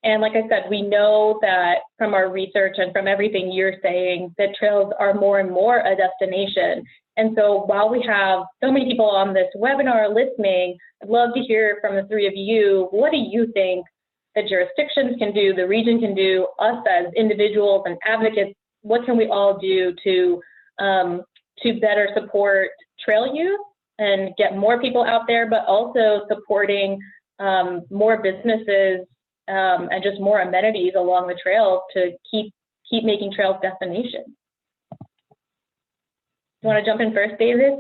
And like I said, we know that from our research and from everything you're saying, that trails are more and more a destination. And so while we have so many people on this webinar listening, I'd love to hear from the three of you. What do you think the jurisdictions can do, the region can do, us as individuals and advocates? What can we all do to better support trail use and get more people out there, but also supporting more businesses and just more amenities along the trails to keep making trails destinations? You want to jump in first, David?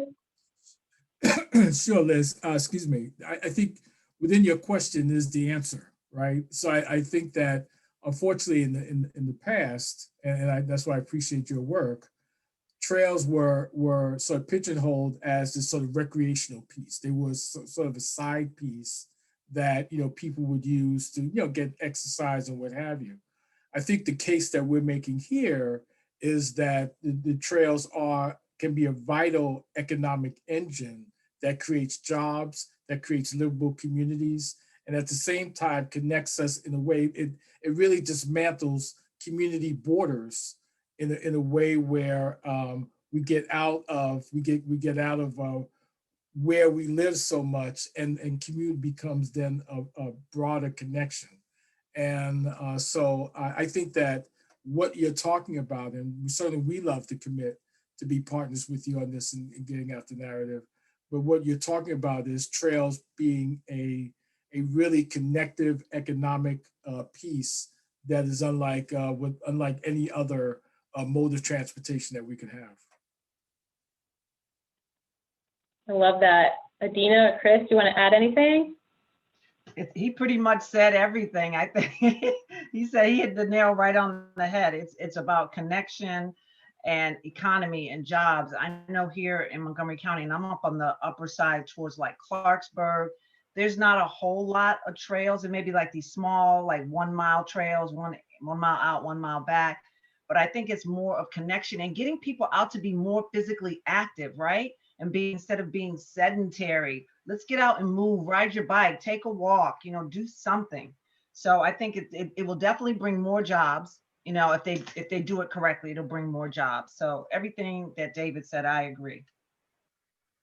Sure, Liz. Excuse me. I think within your question is the answer, right? So I think that unfortunately in the past, and that's why I appreciate your work, trails were sort of pigeonholed as this sort of recreational piece. They were sort of a side piece that people would use to get exercise and what have you. I think the case that we're making here is that the trails can be a vital economic engine that creates jobs, that creates livable communities, and at the same time connects us in a way, it really dismantles community borders in a way where we get out of where we live so much, and community becomes then a broader connection. And so I think that what you're talking about, and certainly we love to commit to be partners with you on this and getting out the narrative, but what you're talking about is trails being a really connective economic piece that is unlike any other mode of transportation that we can have. I love that. Adina, Chris, do you want to add anything? He pretty much said everything. I think he said he hit the nail right on the head. It's about connection and economy and jobs. I know here in Montgomery County, and I'm up on the upper side towards like Clarksburg, there's not a whole lot of trails, and maybe like these small, like 1 mile trails, one mile out, 1 mile back. But I think it's more of connection and getting people out to be more physically active, right? And instead of being sedentary, let's get out and move, ride your bike, take a walk, do something. So I think it will definitely bring more jobs. If they do it correctly, it'll bring more jobs. So everything that David said, I agree.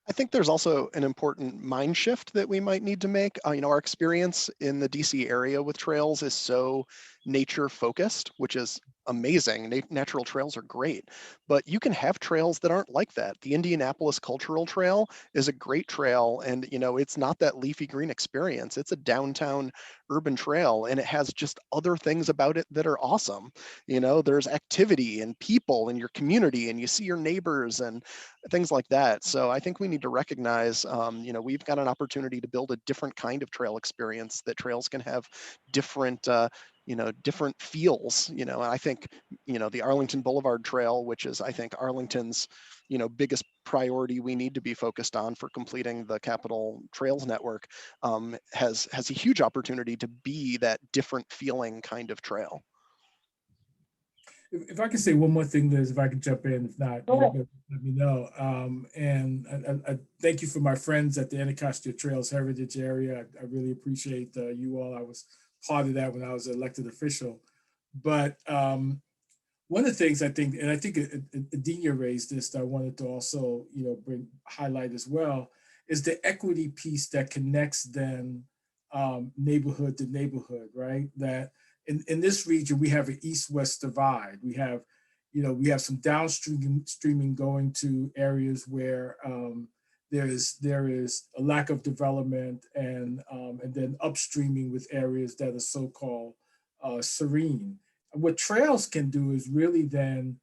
I think there's also an important mind shift that we might need to make. Our experience in the DC area with trails is so nature focused, which is amazing. Natural trails are great, but you can have trails that aren't like that. The Indianapolis Cultural Trail is a great trail, and it's not that leafy green experience. It's a downtown urban trail, and it has just other things about it that are awesome. There's activity and people in your community, and you see your neighbors and things like that. So I think we need to recognize, we've got an opportunity to build a different kind of trail experience, that trails can have different different feels, and I think, the Arlington Boulevard Trail, which is, I think, Arlington's, biggest priority we need to be focused on for completing the Capital Trails Network, has a huge opportunity to be that different feeling kind of trail. If I could say one more thing, Liz, if I could jump in, if not, let me know. And I thank you for my friends at the Anacostia Trails Heritage Area. I really appreciate you all. I was part of that when I was an elected official. But one of the things I think, and I think Adina raised this, that I wanted to also, highlight as well, is the equity piece that connects then neighborhood to neighborhood, right? That in this region, we have an east-west divide. We have some downstreaming going to areas where there is a lack of development, and then upstreaming with areas that are so-called serene. And what trails can do is really then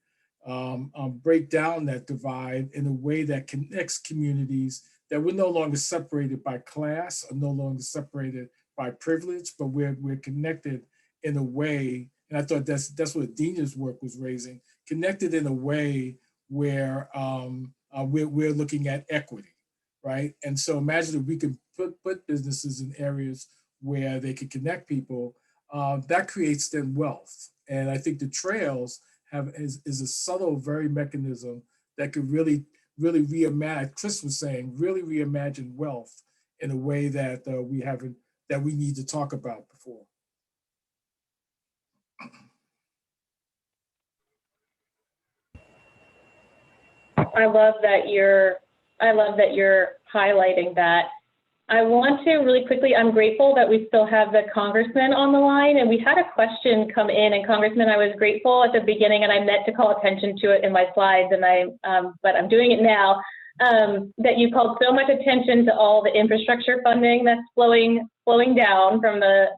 break down that divide in a way that connects communities, that we're no longer separated by class, or no longer separated by privilege, but we're connected in a way, and I thought that's what Adina's work was raising, connected in a way where we're looking at equity, right? And so imagine if we could put businesses in areas where they could connect people, that creates then wealth. And I think the trails is a subtle, very mechanism that could really reimagine, Chris was saying, really reimagine wealth in a way that we need to talk about before. I love that you're highlighting that. I want to really quickly, I'm grateful that we still have the congressman on the line, and we had a question come in, and Congressman, I was grateful at the beginning, and I meant to call attention to it in my slides, and but I'm doing it now, that you called so much attention to all the infrastructure funding that's flowing down from the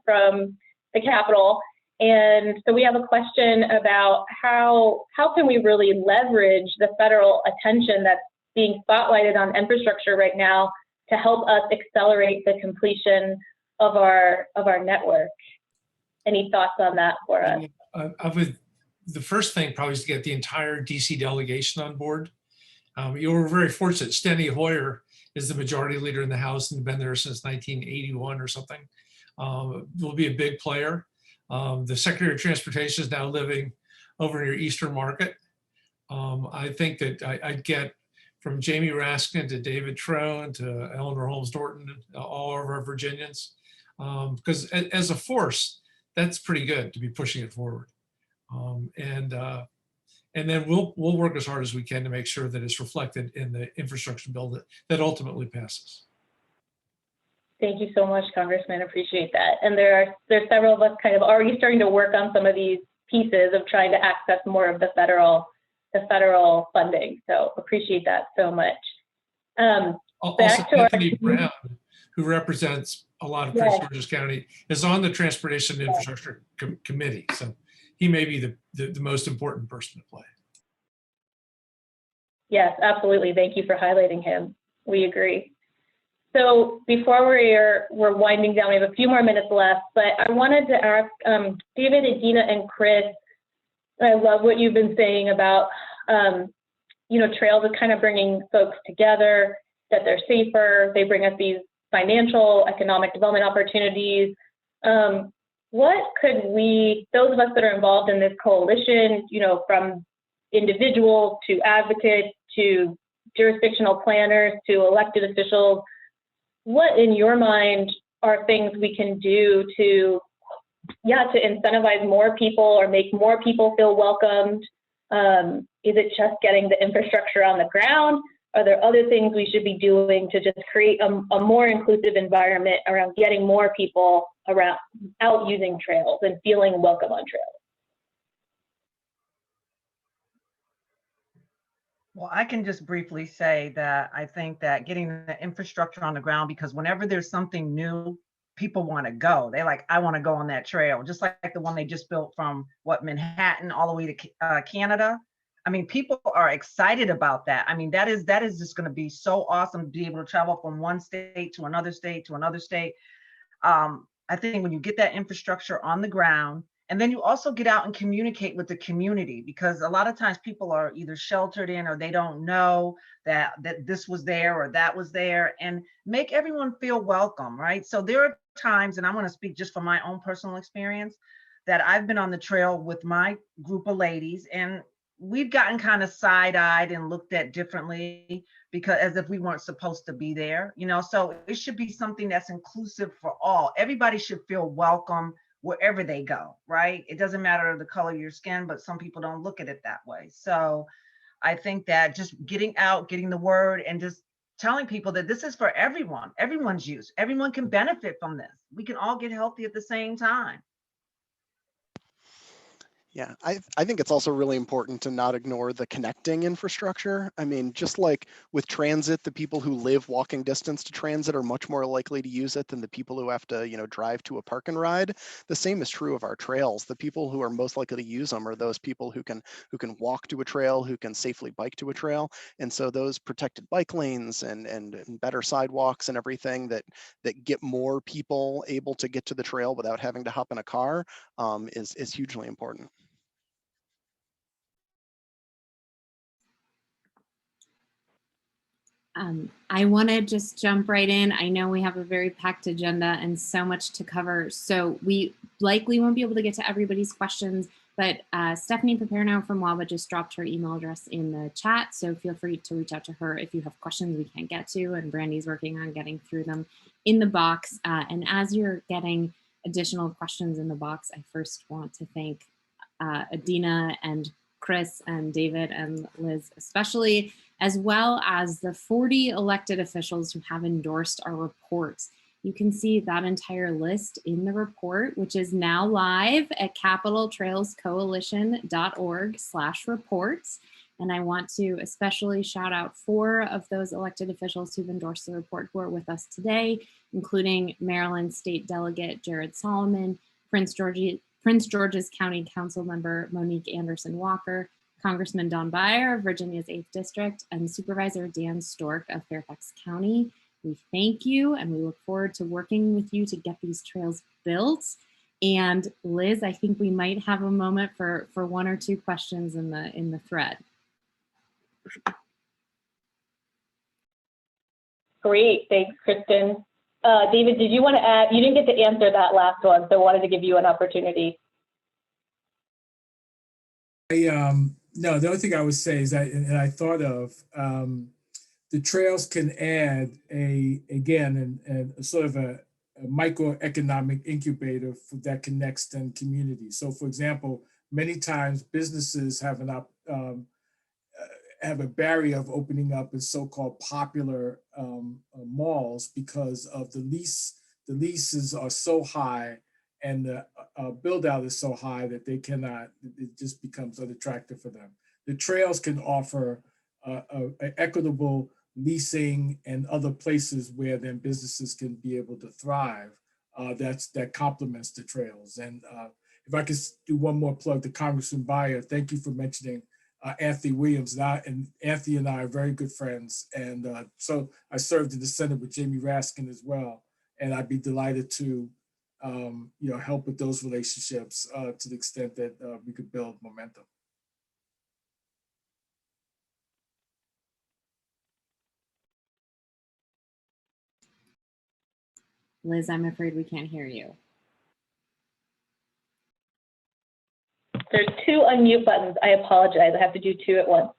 Capitol. And so we have a question about how can we really leverage the federal attention that's being spotlighted on infrastructure right now to help us accelerate the completion of our network. Any thoughts on that for us? The first thing probably is to get the entire DC delegation on board. You were very fortunate. Steny Hoyer is the majority leader in the House and been there since 1981 or something. Will be a big player. The Secretary of Transportation is now living over near Eastern Market. I think that I'd get from Jamie Raskin to David Trone to Eleanor Holmes Norton, all of our Virginians, because as a force, that's pretty good to be pushing it forward. And then we'll work as hard as we can to make sure that it's reflected in the infrastructure bill that ultimately passes. Thank you so much, Congressman. Appreciate that. And there's several of us kind of already starting to work on some of these pieces of trying to access more of the federal funding. So appreciate that so much. Also, Anthony Brown, who represents a lot of Prince George's County, is on the Transportation and Infrastructure Committee. So he may be the most important person to play. Yes, absolutely. Thank you for highlighting him. We agree. So before we're winding down, we have a few more minutes left, but I wanted to ask David, Adina, and Chris, I love what you've been saying about, trails is kind of bringing folks together, that they're safer, they bring us these financial, economic development opportunities. What could those of us that are involved in this coalition, from individuals to advocates to jurisdictional planners to elected officials, what in your mind are things we can do to incentivize more people or make more people feel welcomed? Is it just getting the infrastructure on the ground? Are there other things we should be doing to just create a more inclusive environment around getting more people around out using trails and feeling welcome on trails? Well, I can just briefly say that I think that getting the infrastructure on the ground, because whenever there's something new, people want to go. They're like, I want to go on that trail, just like the one they just built from Manhattan all the way to Canada. I mean, people are excited about that. I mean, that is just going to be so awesome to be able to travel from one state to another state to another state. I think when you get that infrastructure on the ground, and then you also get out and communicate with the community, because a lot of times people are either sheltered in or they don't know that this was there or that was there, and make everyone feel welcome, right? So there are times, and I'm going to speak just from my own personal experience, that I've been on the trail with my group of ladies, and we've gotten kind of side-eyed and looked at differently, because as if we weren't supposed to be there, you know. So it should be something that's inclusive for all. Everybody should feel welcome wherever they go, right? It doesn't matter the color of your skin, but some people don't look at it that way. So I think that just getting out, getting the word, and just telling people that this is for everyone, everyone's use. Everyone can benefit from this. We can all get healthy at the same time. Yeah, I think it's also really important to not ignore the connecting infrastructure. I mean, just like with transit, the people who live walking distance to transit are much more likely to use it than the people who have to, drive to a park and ride. The same is true of our trails. The people who are most likely to use them are those people who can walk to a trail, who can safely bike to a trail. And so those protected bike lanes and better sidewalks and everything that get more people able to get to the trail without having to hop in a car is hugely important. I want to just jump right in. I know we have a very packed agenda and so much to cover, so we likely won't be able to get to everybody's questions, but Stephanie Paperno from WABA just dropped her email address in the chat, so feel free to reach out to her if you have questions we can't get to, and Brandy's working on getting through them in the box. And as you're getting additional questions in the box, I first want to thank Adina and Chris and David and Liz especially, as well as the 40 elected officials who have endorsed our reports. You can see that entire list in the report, which is now live at capitaltrailscoalition.org/reports. And I want to especially shout out 4 of those elected officials who've endorsed the report who are with us today, including Maryland State Delegate Jared Solomon, Prince George's County Council member Monique Anderson Walker, Congressman Don Beyer of Virginia's 8th District, and Supervisor Dan Stork of Fairfax County. We thank you, and we look forward to working with you to get these trails built. And Liz, I think we might have a moment for 1 or 2 questions in the thread. Great, thanks, Kristen. David, did you want to add? You didn't get to answer that last one, so I wanted to give you an opportunity. No, the only thing I would say is that, and I thought of, the trails can add a sort of a microeconomic incubator that connects then communities. So, for example, many times businesses have have a barrier of opening up in so-called popular malls because of the leases are so high and the build out is so high that they cannot, it just becomes unattractive for them. The trails can offer equitable leasing and other places where then businesses can be able to thrive. That complements the trails. And if I could do one more plug to Congressman Beyer, thank you for mentioning Anthony Williams. And Anthony and I are very good friends. And so I served in the Senate with Jamie Raskin as well. And I'd be delighted to help with those relationships to the extent that we could build momentum. Liz, I'm afraid we can't hear you. There's 2 unmute buttons. I apologize. I have to do 2 at once.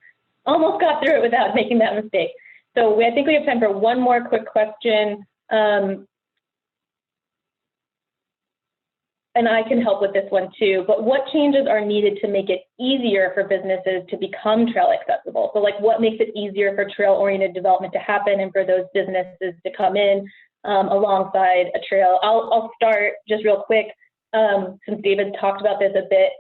Almost got through it without making that mistake. So I think we have time for one more quick question. And I can help with this one too, but what changes are needed to make it easier for businesses to become trail accessible? So like what makes it easier for trail-oriented development to happen and for those businesses to come in? alongside a trail. I'll start just real quick, since David talked about this a bit.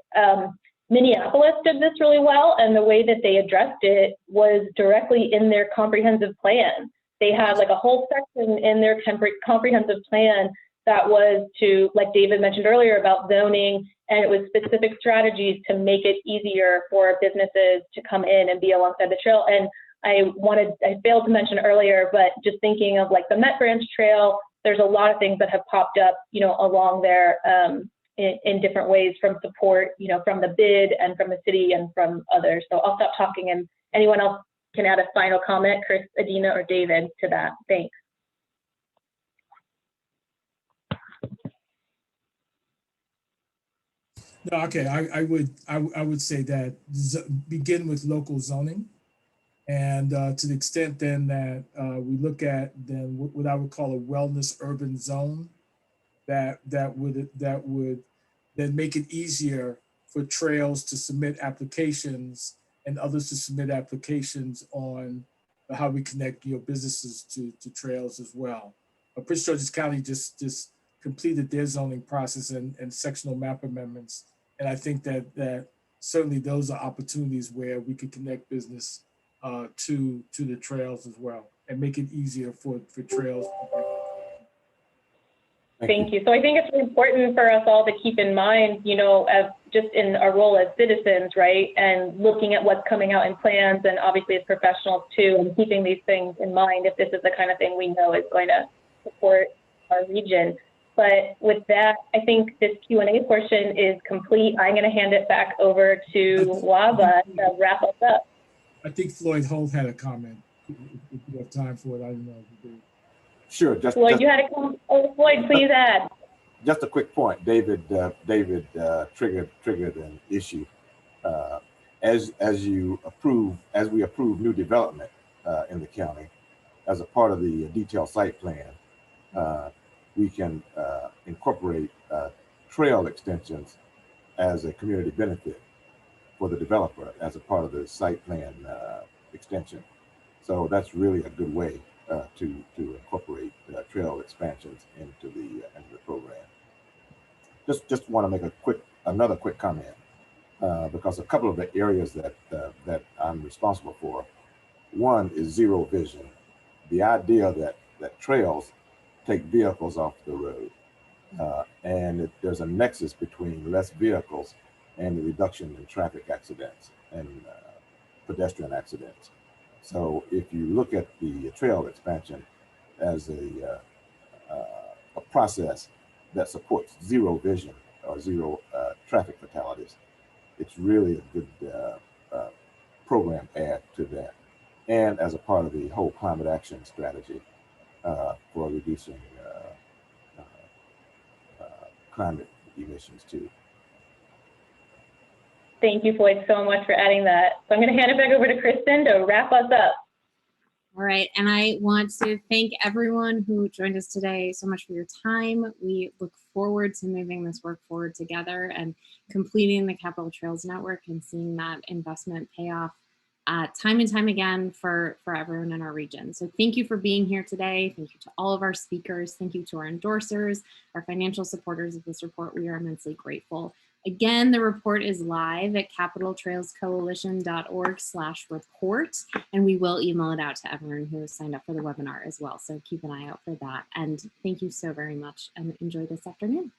Minneapolis did this really well, and the way that they addressed it was directly in their comprehensive plan. They had like a whole section in their comprehensive plan that was to, like David mentioned earlier, about zoning, and it was specific strategies to make it easier for businesses to come in and be alongside the trail. And I failed to mention earlier, but just thinking of like the Met Branch Trail, there's a lot of things that have popped up, along there in different ways, from support, from the bid and from the city and from others. So I'll stop talking, and anyone else can add a final comment, Chris, Adina, or David, to that. Thanks. No, okay, I would say that begin with local zoning. And to the extent then that we look at then what I would call a wellness urban zone, that would then make it easier for trails to submit applications and others to submit applications on how we connect businesses to trails as well. Prince George's County just completed their zoning process and sectional map amendments, and I think that certainly those are opportunities where we could connect business to the trails as well, and make it easier for trails. Thank you. So I think it's really important for us all to keep in mind, as just in our role as citizens, right? And looking at what's coming out in plans, and obviously as professionals too, and keeping these things in mind if this is the kind of thing we know is going to support our region. But with that, I think this Q&A portion is complete. I'm going to hand it back over to Wava to wrap us up. I think Floyd Holt had a comment. If you have time for it, I don't know if you do. Sure. Floyd, you had a comment. Oh, Floyd, please add. Just a quick point. David triggered an issue. As we approve new development in the county, as a part of the detailed site plan, we can incorporate trail extensions as a community benefit for the developer as a part of the site plan extension. So that's really a good way to incorporate trail expansions into the program. Just want to make another quick comment because a couple of the areas that I'm responsible for. One is zero vision, the idea that trails take vehicles off the road, and there's a nexus between less vehicles and the reduction in traffic accidents and pedestrian accidents. So if you look at the trail expansion as a process that supports zero vision or zero traffic fatalities, it's really a good program add to that. And as a part of the whole climate action strategy for reducing climate emissions too. Thank you, Floyd, so much for adding that. So I'm going to hand it back over to Kristen to wrap us up. All right, and I want to thank everyone who joined us today so much for your time. We look forward to moving this work forward together and completing the Capital Trails Network and seeing that investment pay off time and time again for everyone in our region. So thank you for being here today. Thank you to all of our speakers. Thank you to our endorsers, our financial supporters of this report. We are immensely grateful. Again, the report is live at capitaltrailscoalition.org/report, and we will email it out to everyone who has signed up for the webinar as well. So keep an eye out for that. And thank you so very much and enjoy this afternoon.